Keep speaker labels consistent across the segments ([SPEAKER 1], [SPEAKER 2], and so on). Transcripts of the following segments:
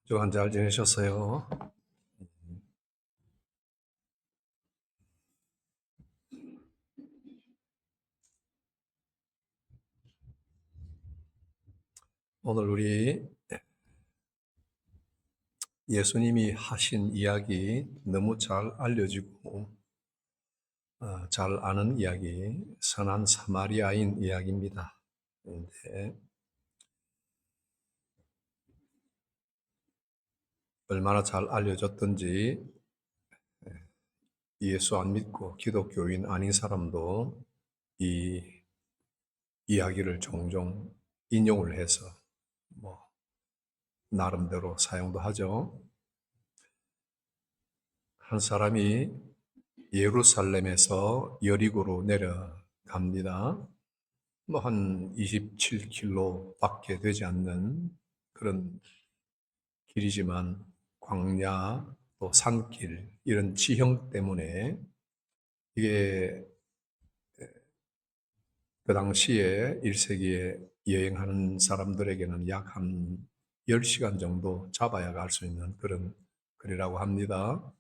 [SPEAKER 1] 주간 잘 지내셨어요? 오늘 우리 예수님이 하신 이야기 너무 잘 알려지고 잘 아는 이야기, 선한 사마리아인 이야기입니다. 그런데 얼마나 잘 알려졌던지 예수 안 믿고 기독교인 아닌 사람도 이 이야기를 종종 인용을 해서 뭐 나름대로 사용도 하죠. 한 사람이 예루살렘에서 여리고로 내려갑니다. 뭐 한 27km 밖에 되지 않는 그런 길이지만 광야 또 산길 이런 지형 때문에 이게 그 당시에 1세기에 여행하는 사람들에게는 약 한 10시간 정도 잡아야 갈 수 있는 그런 거리라고 합니다.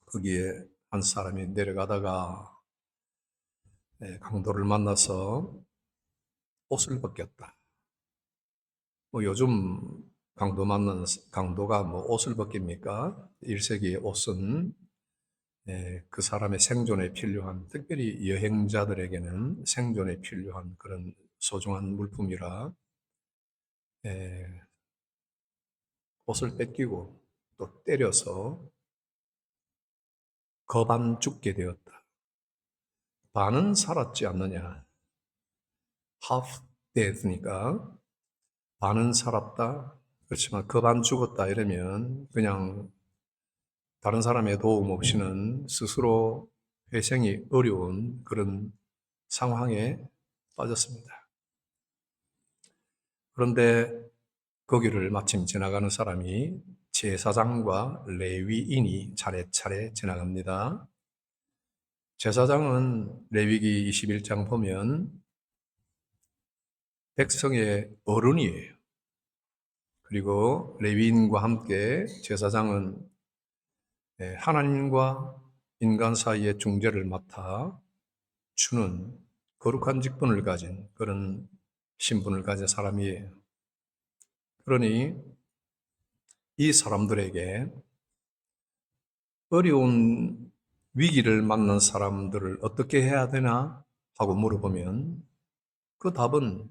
[SPEAKER 1] 거기에 한 사람이 내려가다가 강도를 만나서 옷을 벗겼다. 뭐 요즘 강도가 뭐 옷을 벗깁니까? 1세기의 옷은 그 사람의 생존에 필요한, 특별히 여행자들에게는 생존에 필요한 그런 소중한 물품이라 에, 옷을 뺏기고 또 때려서 거반 죽게 되었다. 반은 살았지 않느냐? half dead니까 반은 살았다. 그렇지만 거반 죽었다 이러면 그냥 다른 사람의 도움 없이는 스스로 회생이 어려운 그런 상황에 빠졌습니다. 그런데 거기를 마침 지나가는 사람이 제사장과 레위인이 차례차례 지나갑니다. 제사장은 레위기 21장 보면 백성의 어른이에요. 그리고 레위인과 함께 제사장은 하나님과 인간 사이의 중재를 맡아 주는 거룩한 직분을 가진 그런 신분을 가진 사람이에요. 그러니 이 사람들에게 어려운 위기를 맞는 사람들을 어떻게 해야 되나 하고 물어보면 그 답은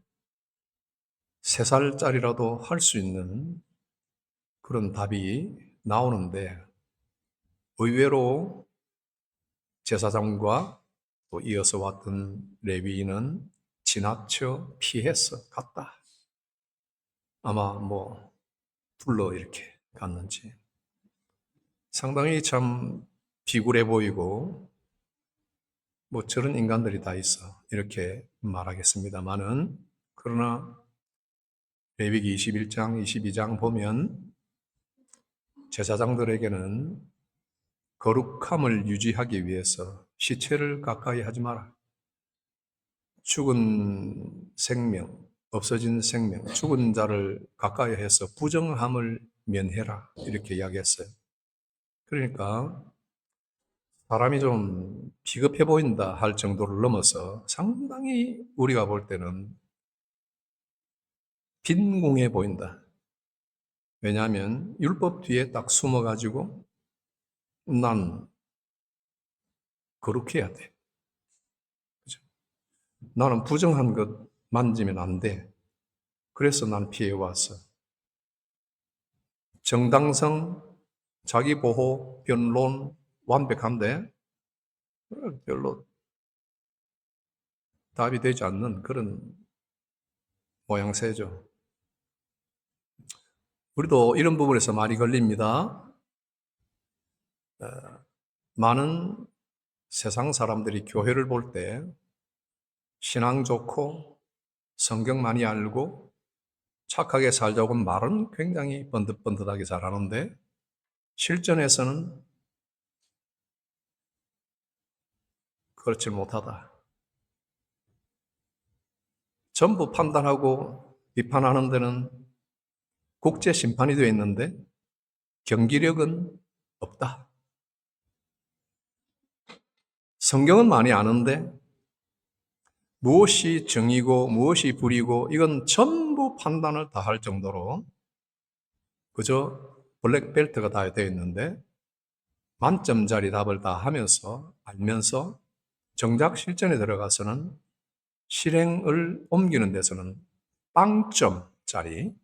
[SPEAKER 1] 3살짜리라도 할 수 있는 그런 답이 나오는데 의외로 제사장과 또 이어서 왔던 레위인은 지나쳐 피해서 갔다. 아마 뭐 둘러 이렇게 갔는지 상당히 참 비굴해 보이고 뭐 저런 인간들이 다 있어 이렇게 말하겠습니다만은 그러나 레위기 21장, 22장 보면 제사장들에게는 거룩함을 유지하기 위해서 시체를 가까이 하지 마라. 죽은 생명, 없어진 생명, 죽은 자를 가까이 해서 부정함을 면해라. 이렇게 이야기했어요. 그러니까 사람이 좀 비겁해 보인다 할 정도를 넘어서 상당히 우리가 볼 때는 빈궁해 보인다. 왜냐하면 율법 뒤에 딱 숨어가지고 난 거룩해야 돼. 그죠? 나는 부정한 것 만지면 안 돼. 그래서 난 피해왔어. 정당성, 자기보호, 변론 완벽한데 별로 답이 되지 않는 그런 모양새죠. 우리도 이런 부분에서 많이 걸립니다. 많은 세상 사람들이 교회를 볼 때 신앙 좋고 성경 많이 알고 착하게 살자고 말은 굉장히 번듯번듯하게 잘하는데 실전에서는 그렇지 못하다. 전부 판단하고 비판하는 데는 국제 심판이 되어 있는데 경기력은 없다. 성경은 많이 아는데 무엇이 정의고 무엇이 불이고 이건 전부 판단을 다 할 정도로 그저 블랙벨트가 다 되어 있는데 만점짜리 답을 다 하면서 알면서 정작 실전에 들어가서는 실행을 옮기는 데서는 빵점짜리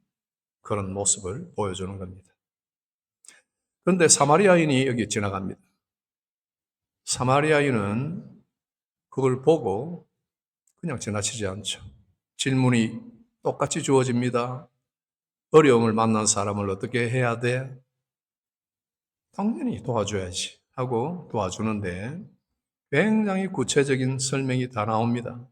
[SPEAKER 1] 그런 모습을 보여주는 겁니다. 그런데 사마리아인이 여기 지나갑니다. 사마리아인은 그걸 보고 그냥 지나치지 않죠. 질문이 똑같이 주어집니다. 어려움을 만난 사람을 어떻게 해야 돼? 당연히 도와줘야지 하고 도와주는데 굉장히 구체적인 설명이 다 나옵니다.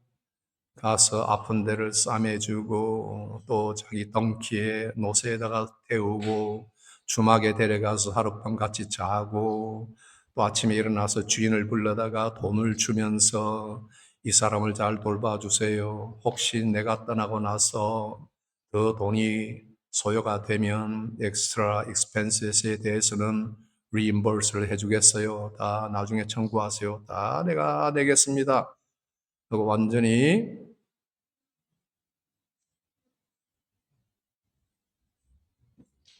[SPEAKER 1] 가서 아픈 데를 싸매주고 또 자기 덩키에 노새에다가 태우고 주막에 데려가서 하룻밤 같이 자고 또 아침에 일어나서 주인을 불러다가 돈을 주면서 이 사람을 잘 돌봐주세요. 혹시 내가 떠나고 나서 그 돈이 소요가 되면 엑스트라 익스펜스에 대해서는 리임버스를 해주겠어요. 다 나중에 청구하세요. 다 내가 내겠습니다. 그리고 완전히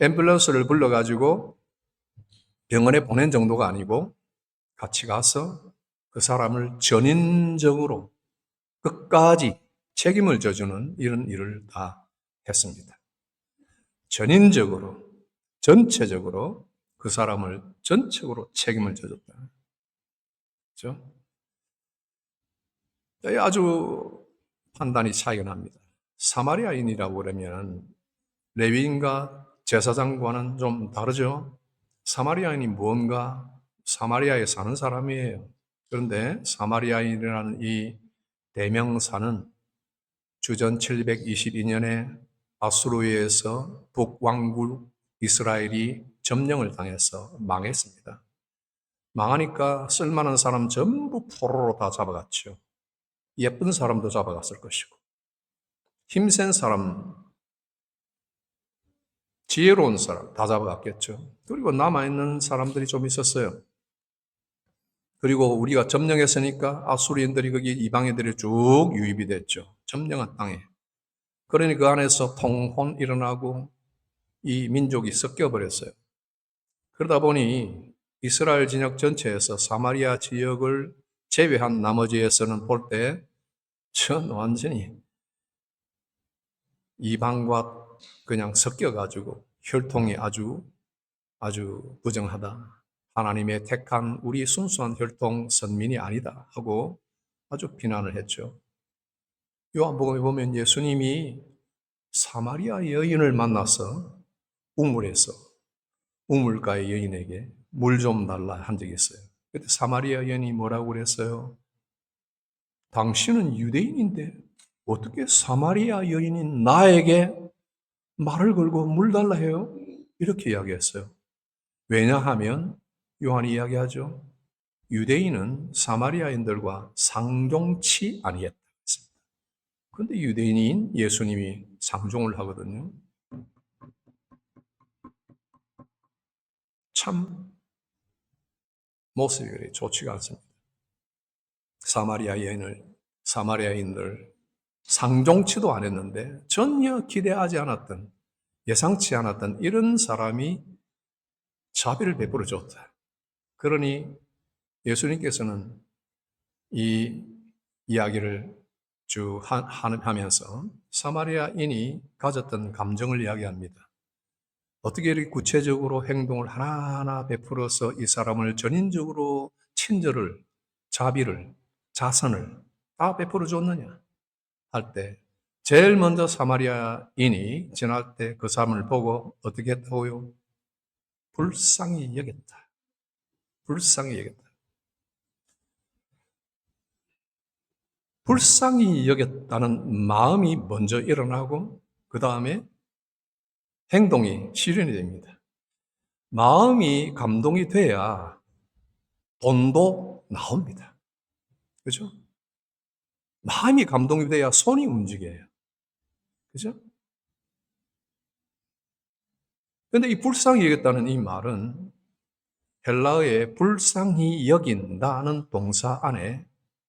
[SPEAKER 1] 앰뷸런스를 불러가지고 병원에 보낸 정도가 아니고 같이 가서 그 사람을 전인적으로 끝까지 책임을 져주는 이런 일을 다 했습니다. 전인적으로, 전체적으로 그 사람을 전적으로 책임을 져줬다. 그렇죠? 아주 판단이 차이가 납니다. 사마리아인이라고 그러면 레위인과 제사장과는 좀 다르죠. 사마리아인이 뭔가 사마리아에 사는 사람이에요. 그런데 사마리아인이라는 이 대명사는 주전 722년에 아수르에서 북왕국 이스라엘이 점령을 당해서 망했습니다. 망하니까 쓸만한 사람 전부 포로로 다 잡아갔죠. 예쁜 사람도 잡아갔을 것이고 힘센 사람, 지혜로운 사람 다 잡아갔겠죠. 그리고 남아있는 사람들이 좀 있었어요. 그리고 우리가 점령했으니까 아수리인들이 거기 이방인들이 쭉 유입이 됐죠. 점령한 땅에. 그러니 그 안에서 통혼 일어나고 이 민족이 섞여버렸어요. 그러다 보니 이스라엘 진영 전체에서 사마리아 지역을 제외한 나머지에서는 볼 때 전 완전히 이방과 그냥 섞여가지고 혈통이 아주 부정하다. 하나님의 택한 우리 순수한 혈통 선민이 아니다 하고 아주 비난을 했죠. 요한복음에 보면 예수님이 사마리아 여인을 만나서 우물가의 여인에게 물 좀 달라 한 적이 있어요. 그때 사마리아 여인이 뭐라고 그랬어요? 당신은 유대인인데 어떻게 사마리아 여인인 나에게 말을 걸고 물 달라 해요? 이렇게 이야기했어요. 왜냐하면 요한이 이야기하죠. 유대인은 사마리아인들과 상종치 아니했다. 그런데 유대인인 예수님이 상종을 하거든요. 참 모습이 그리 좋지가 않습니다. 사마리아인들 상종치도 안 했는데 전혀 기대하지 않았던 예상치 않았던 이런 사람이 자비를 베풀어 줬다. 그러니 예수님께서는 이 이야기를 쭉 하면서 사마리아인이 가졌던 감정을 이야기합니다. 어떻게 이렇게 구체적으로 행동을 하나하나 베풀어서 이 사람을 전인적으로 친절을, 자비를, 자선을 다 베풀어 줬느냐 할 때 제일 먼저 사마리아인이 지날 때 그 사람을 보고 어떻게 했다고요? 불쌍히 여겼다. 불쌍히 여겼다. 불쌍히 여겼다는 마음이 먼저 일어나고 그 다음에 행동이 실현이 됩니다. 마음이 감동이 돼야 돈도 나옵니다. 그죠? 마음이 감동이 돼야 손이 움직여요. 그죠? 그런데 이 불쌍히 여겼다는 이 말은 헬라어의 불쌍히 여긴다는 동사 안에,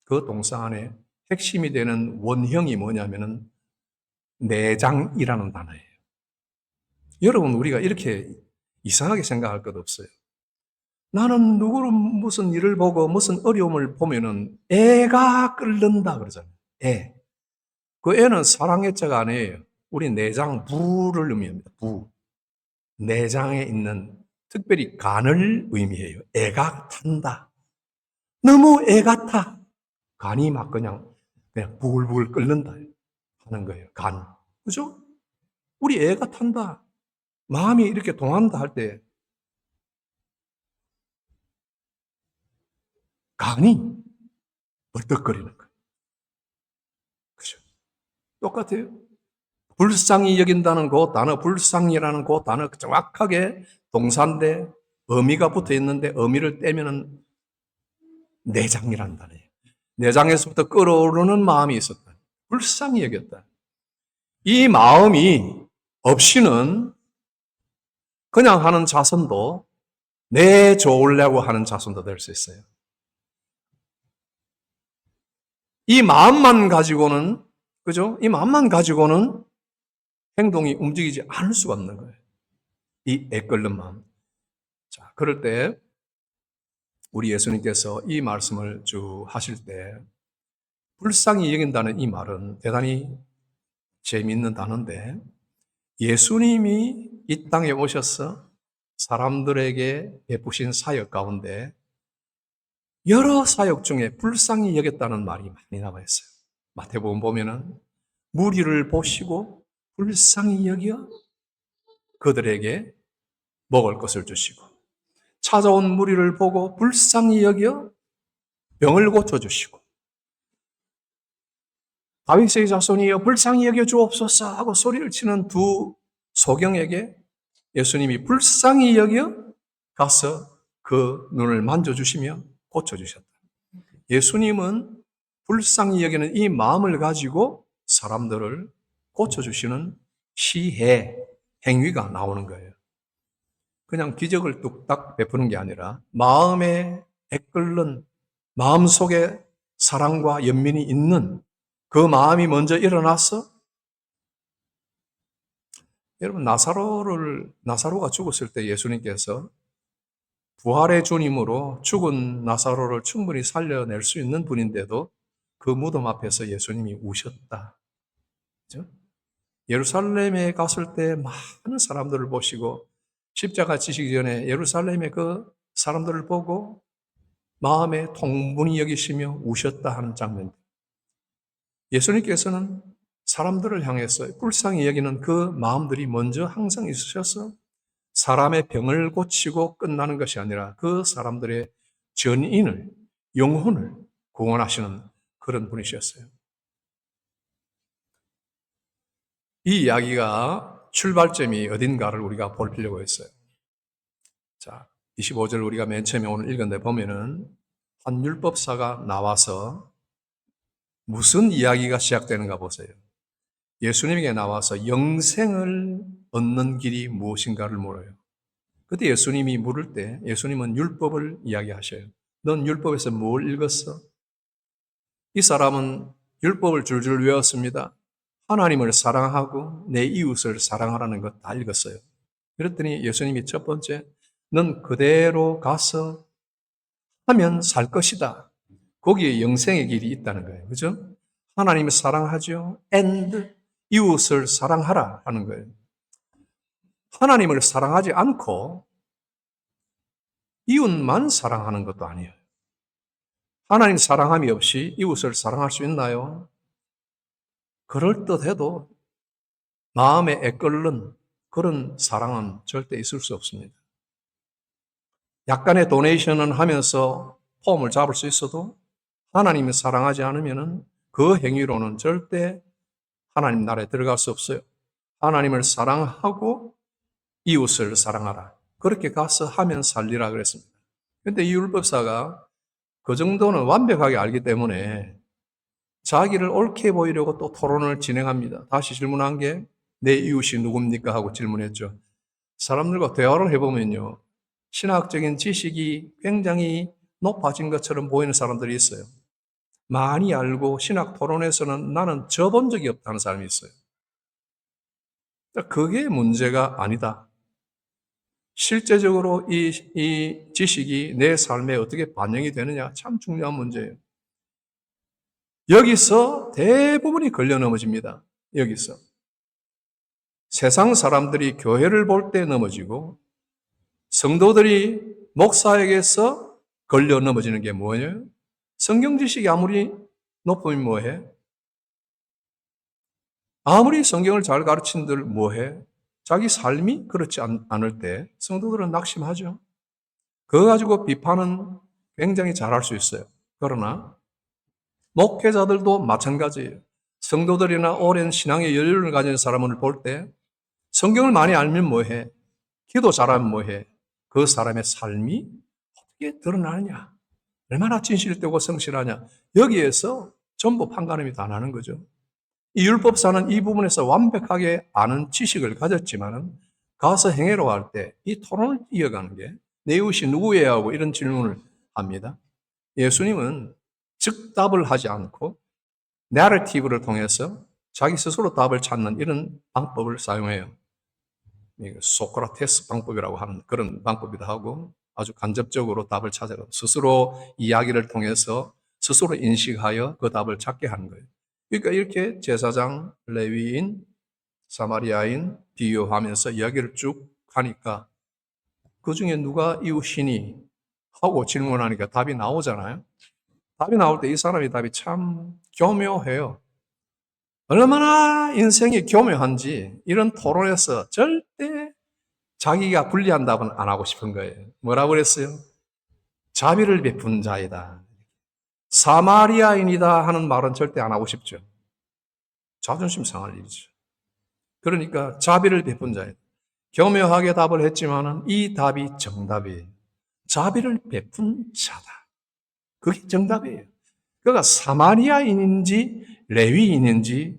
[SPEAKER 1] 그 동사 안에 핵심이 되는 원형이 뭐냐면은 내장이라는 단어예요. 여러분, 우리가 이렇게 이상하게 생각할 것 없어요. 나는 누구를 무슨 일을 보고 무슨 어려움을 보면은 애가 끓는다 그러잖아요. 애. 그 애는 사랑의 자가 아니에요. 우리 내장 부를 의미합니다. 부. 내장에 있는 특별히 간을 의미해요. 애가 탄다. 너무 애가 타. 간이 막 그냥 부글부글 끓는다 하는 거예요. 간. 그죠? 우리 애가 탄다. 마음이 이렇게 동한다 할 때 간이 벌떡거리는 거예요. 그죠? 똑같아요. 불쌍히 여긴다는 그 단어, 불쌍이라는 그 단어 정확하게 동사인데 의미가 붙어 있는데 의미를 떼면은 내장이라는 단어예요. 내장에서부터 끓어오르는 마음이 있었다. 불쌍히 여겼다. 이 마음이 없이는 그냥 하는 자선도 내 좋으려고 하는 자선도 될 수 있어요. 이 마음만 가지고는, 그죠? 이 마음만 가지고는 행동이 움직이지 않을 수가 없는 거예요. 이 애끓는 마음. 자, 그럴 때 우리 예수님께서 이 말씀을 쭉 하실 때 불쌍히 여긴다는 이 말은 대단히 재미있는 단어인데 예수님이 이 땅에 오셔서 사람들에게 베푸신 사역 가운데 여러 사역 중에 불쌍히 여겼다는 말이 많이 나와 있어요. 마태복음 보면은 무리를 보시고 불쌍히 여겨 그들에게 먹을 것을 주시고 찾아온 무리를 보고 불쌍히 여겨 병을 고쳐주시고 다윗의 자손이여 불쌍히 여겨 주옵소서 하고 소리를 치는 두 소경에게 예수님이 불쌍히 여겨 가서 그 눈을 만져주시며 고쳐주셨다. 예수님은 불쌍히 여기는 이 마음을 가지고 사람들을 고쳐주시는 시해, 행위가 나오는 거예요. 그냥 기적을 뚝딱 베푸는 게 아니라 마음에 애끓는 마음 속에 사랑과 연민이 있는 그 마음이 먼저 일어나서 여러분 나사로가 죽었을 때 예수님께서 부활의 주님으로 죽은 나사로를 충분히 살려낼 수 있는 분인데도 그 무덤 앞에서 예수님이 우셨다. 그죠? 예루살렘에 갔을 때 많은 사람들을 보시고 십자가 지시기 전에 예루살렘의 그 사람들을 보고 마음에 통분히 여기시며 우셨다 하는 장면. 예수님께서는 사람들을 향해서 불쌍히 여기는 그 마음들이 먼저 항상 있으셔서 사람의 병을 고치고 끝나는 것이 아니라 그 사람들의 전인을, 영혼을 구원하시는 그런 분이셨어요. 이 이야기가 출발점이 어딘가를 우리가 볼 필요가 있어요. 자, 25절 우리가 맨 처음에 오늘 읽었는데 보면은 한 율법사가 나와서 무슨 이야기가 시작되는가 보세요. 예수님에게 나와서 영생을 얻는 길이 무엇인가를 물어요. 그때 예수님이 물을 때 예수님은 율법을 이야기하셔요. 넌 율법에서 뭘 읽었어? 이 사람은 율법을 줄줄 외웠습니다. 하나님을 사랑하고 내 이웃을 사랑하라는 것 다 읽었어요. 그랬더니 예수님이 첫 번째, 넌 그대로 가서 하면 살 것이다. 거기에 영생의 길이 있다는 거예요. 그죠? 하나님을 사랑하죠. and 이웃을 사랑하라 하는 거예요. 하나님을 사랑하지 않고 이웃만 사랑하는 것도 아니에요. 하나님 사랑함이 없이 이웃을 사랑할 수 있나요? 그럴듯해도 마음에 애끓는 그런 사랑은 절대 있을 수 없습니다. 약간의 도네이션은 하면서 폼을 잡을 수 있어도 하나님을 사랑하지 않으면 그 행위로는 절대 하나님 나라에 들어갈 수 없어요. 하나님을 사랑하고 이웃을 사랑하라. 그렇게 가서 하면 살리라 그랬습니다. 그런데 이 율법사가 그 정도는 완벽하게 알기 때문에 자기를 옳게 보이려고 또 토론을 진행합니다. 다시 질문한 게 내 이웃이 누굽니까? 하고 질문했죠. 사람들과 대화를 해보면요, 신학적인 지식이 굉장히 높아진 것처럼 보이는 사람들이 있어요. 많이 알고 신학 토론에서는 나는 져본 적이 없다는 사람이 있어요. 그게 문제가 아니다. 실제적으로 이 지식이 내 삶에 어떻게 반영이 되느냐 참 중요한 문제예요. 여기서 대부분이 걸려 넘어집니다. 여기서. 세상 사람들이 교회를 볼 때 넘어지고 성도들이 목사에게서 걸려 넘어지는 게 뭐예요? 성경 지식이 아무리 높으면 뭐해? 아무리 성경을 잘 가르친들 뭐해? 자기 삶이 그렇지 않을 때 성도들은 낙심하죠. 그거 가지고 비판은 굉장히 잘할 수 있어요. 그러나 목회자들도 마찬가지예요. 성도들이나 오랜 신앙의 연륜을 가진 사람을 볼 때 성경을 많이 알면 뭐해? 기도 잘하면 뭐해? 그 사람의 삶이 어떻게 드러나느냐? 얼마나 진실되고 성실하냐? 여기에서 전부 판가름이 다 나는 거죠. 이 율법사는 이 부분에서 완벽하게 아는 지식을 가졌지만은 가서 행회로 할 때 이 토론을 이어가는 게 내 이웃이 누구예요? 하고 이런 질문을 합니다. 예수님은 즉답을 하지 않고 내러티브를 통해서 자기 스스로 답을 찾는 이런 방법을 사용해요. 소크라테스 방법이라고 하는 그런 방법이기도 하고 아주 간접적으로 답을 찾아가 스스로 이야기를 통해서 스스로 인식하여 그 답을 찾게 하는 거예요. 그러니까 이렇게 제사장, 레위인, 사마리아인 비교하면서 이야기를 쭉 하니까 그 중에 누가 이웃이니 하고 질문하니까 답이 나오잖아요. 답이 나올 때 이 사람의 답이 참 교묘해요. 얼마나 인생이 교묘한지 이런 토론에서 절대 자기가 불리한 답은 안 하고 싶은 거예요. 뭐라고 그랬어요? 자비를 베푼 자이다. 사마리아인이다 하는 말은 절대 안 하고 싶죠. 자존심 상할 일이죠. 그러니까 자비를 베푼 자이다. 교묘하게 답을 했지만은 이 답이 정답이에요. 자비를 베푼 자다. 그게 정답이에요. 그가 사마리아인인지 레위인인지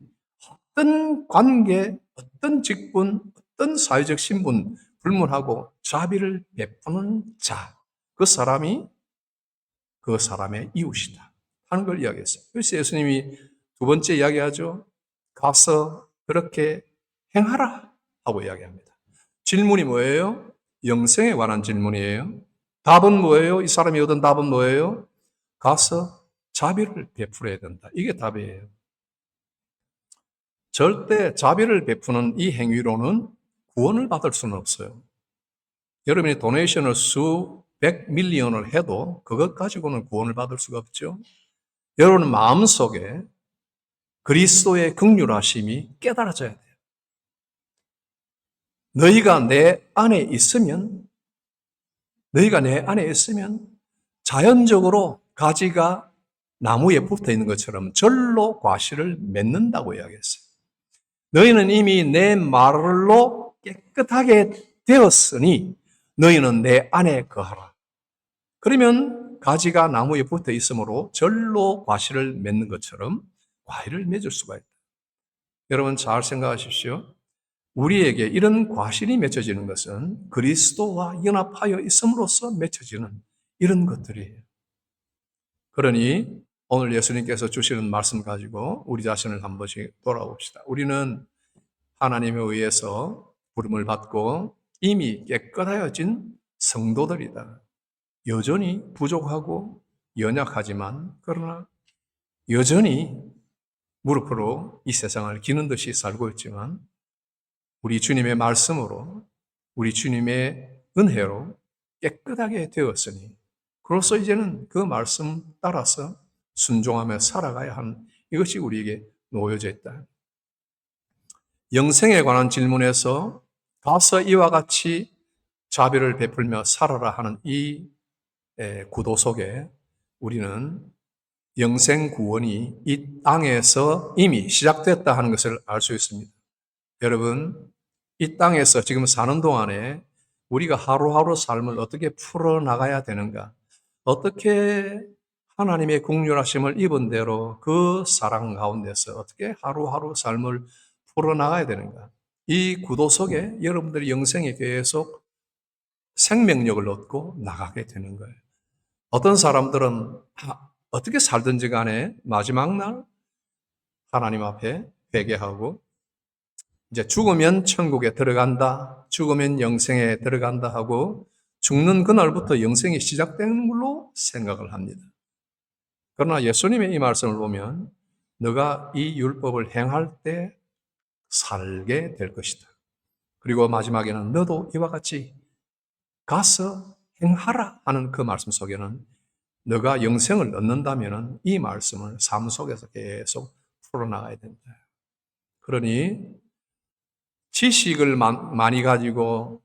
[SPEAKER 1] 어떤 관계, 어떤 직분, 어떤 사회적 신분 불문하고 자비를 베푸는 자, 그 사람이 그 사람의 이웃이다 하는 걸 이야기했어요. 그래서 예수님이 두 번째 이야기하죠. 가서 그렇게 행하라 하고 이야기합니다. 질문이 뭐예요? 영생에 관한 질문이에요. 답은 뭐예요? 이 사람이 얻은 답은 뭐예요? 가서 자비를 베풀어야 된다. 이게 답이에요. 절대 자비를 베푸는 이 행위로는 구원을 받을 수는 없어요. 여러분이 도네이션을 수백 밀리언을 해도 그것 가지고는 구원을 받을 수가 없죠. 여러분 마음속에 그리스도의 긍휼하심이 깨달아져야 돼요. 너희가 내 안에 있으면 자연적으로 가지가 나무에 붙어 있는 것처럼 절로 과실을 맺는다고 이야기했어요. 너희는 이미 내 말로 깨끗하게 되었으니 너희는 내 안에 거하라. 그러면 가지가 나무에 붙어 있으므로 절로 과실을 맺는 것처럼 과일을 맺을 수가 있다. 여러분 잘 생각하십시오. 우리에게 이런 과실이 맺혀지는 것은 그리스도와 연합하여 있음으로써 맺혀지는 이런 것들이에요. 그러니 오늘 예수님께서 주시는 말씀 가지고 우리 자신을 한 번씩 돌아봅시다. 우리는 하나님에 의해서 부름을 받고 이미 깨끗하여진 성도들이다. 여전히 부족하고 연약하지만 그러나 여전히 무릎으로 이 세상을 기는 듯이 살고 있지만 우리 주님의 말씀으로 우리 주님의 은혜로 깨끗하게 되었으니 그로써 이제는 그 말씀 따라서 순종하며 살아가야 하는 이것이 우리에게 놓여져 있다. 영생에 관한 질문에서 가서 이와 같이 자비를 베풀며 살아라 하는 이 구도 속에 우리는 영생 구원이 이 땅에서 이미 시작됐다 하는 것을 알 수 있습니다. 여러분, 이 땅에서 지금 사는 동안에 우리가 하루하루 삶을 어떻게 풀어나가야 되는가? 어떻게 하나님의 긍휼하심을 입은 대로 그 사랑 가운데서 어떻게 하루하루 삶을 풀어나가야 되는가? 이 구도 속에 여러분들의 영생에 계속 생명력을 얻고 나가게 되는 거예요. 어떤 사람들은 어떻게 살든지 간에 마지막 날 하나님 앞에 회개하고 이제 죽으면 천국에 들어간다, 죽으면 영생에 들어간다 하고 죽는 그날부터 영생이 시작되는 걸로 생각을 합니다. 그러나 예수님의 이 말씀을 보면 너가 이 율법을 행할 때 살게 될 것이다. 그리고 마지막에는 너도 이와 같이 가서 행하라 하는 그 말씀 속에는 너가 영생을 얻는다면 이 말씀을 삶 속에서 계속 풀어나가야 된다. 그러니 지식을 많이 가지고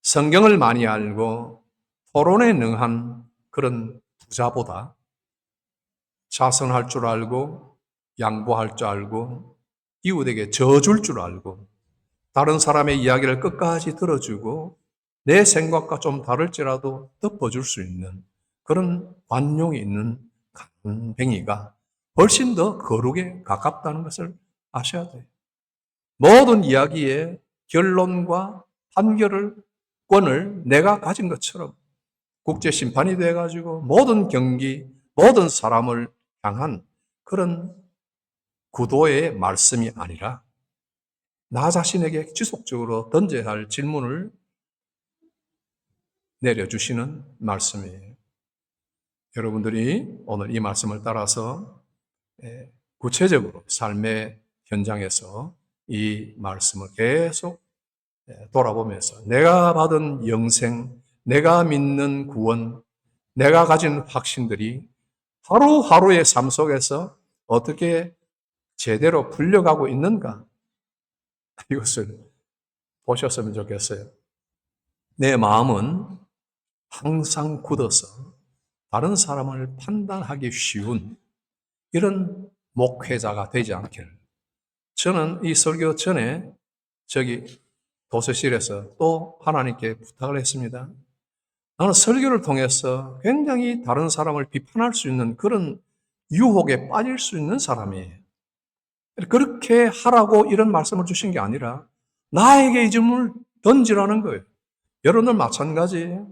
[SPEAKER 1] 성경을 많이 알고 토론에 능한 그런 부자보다 자선할 줄 알고 양보할 줄 알고 이웃에게 져줄 줄 알고 다른 사람의 이야기를 끝까지 들어주고 내 생각과 좀 다를지라도 덮어줄 수 있는 그런 관용이 있는 간뱅이가 훨씬 더 거룩에 가깝다는 것을 아셔야 돼요. 모든 이야기의 결론과 판결권을 내가 가진 것처럼 국제심판이 돼가지고 모든 경기, 모든 사람을 향한 그런 구도의 말씀이 아니라 나 자신에게 지속적으로 던져야 할 질문을 내려주시는 말씀이에요. 여러분들이 오늘 이 말씀을 따라서 구체적으로 삶의 현장에서 이 말씀을 계속 돌아보면서 내가 받은 영생, 내가 믿는 구원, 내가 가진 확신들이 하루하루의 삶 속에서 어떻게 제대로 풀려가고 있는가? 이것을 보셨으면 좋겠어요. 내 마음은 항상 굳어서 다른 사람을 판단하기 쉬운 이런 목회자가 되지 않기를. 저는 이 설교 전에 도서실에서 또 하나님께 부탁을 했습니다. 나는 설교를 통해서 굉장히 다른 사람을 비판할 수 있는 그런 유혹에 빠질 수 있는 사람이에요. 그렇게 하라고 이런 말씀을 주신 게 아니라 나에게 이 점을 던지라는 거예요. 여러분들 마찬가지예요.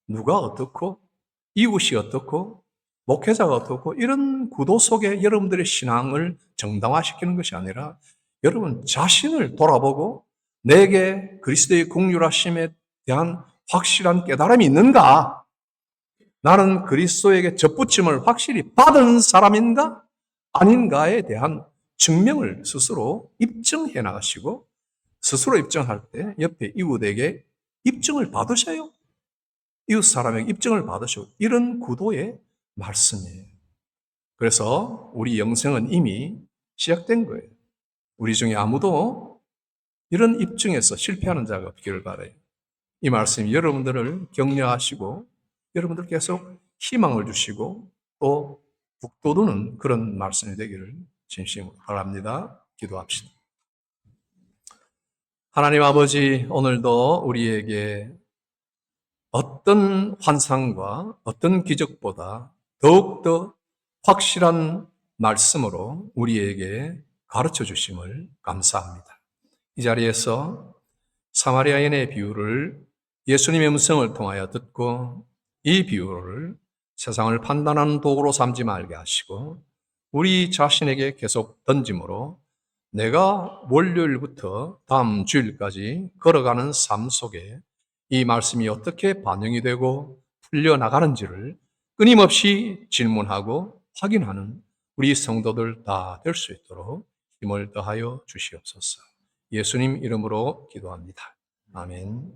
[SPEAKER 1] 누가 어떻고 이웃이 어떻고 목회자가 어떻고 이런 구도 속에 여러분들의 신앙을 정당화시키는 것이 아니라 여러분 자신을 돌아보고 내게 그리스도의 긍휼하심에 대한 확실한 깨달음이 있는가? 나는 그리스도에게 접붙임을 확실히 받은 사람인가? 아닌가에 대한 증명을 스스로 입증해 나가시고 스스로 입증할 때 옆에 이웃에게 입증을 받으셔요. 이웃 사람에게 입증을 받으시고 이런 구도의 말씀이에요. 그래서 우리 영생은 이미 시작된 거예요. 우리 중에 아무도 이런 입증에서 실패하는 자가 없기를 바라요. 이 말씀이 여러분들을 격려하시고 여러분들 계속 희망을 주시고 또 북돋우는 그런 말씀이 되기를 진심으로 바랍니다. 기도합시다. 하나님 아버지, 오늘도 우리에게 어떤 환상과 어떤 기적보다 더욱더 확실한 말씀으로 우리에게 가르쳐 주심을 감사합니다. 이 자리에서 사마리아인의 비유를 예수님의 음성을 통하여 듣고 이 비유를 세상을 판단하는 도구로 삼지 말게 하시고 우리 자신에게 계속 던짐으로 내가 월요일부터 다음 주일까지 걸어가는 삶 속에 이 말씀이 어떻게 반영이 되고 풀려나가는지를 끊임없이 질문하고 확인하는 우리 성도들 다 될 수 있도록 힘을 더하여 주시옵소서. 예수님 이름으로 기도합니다. 아멘.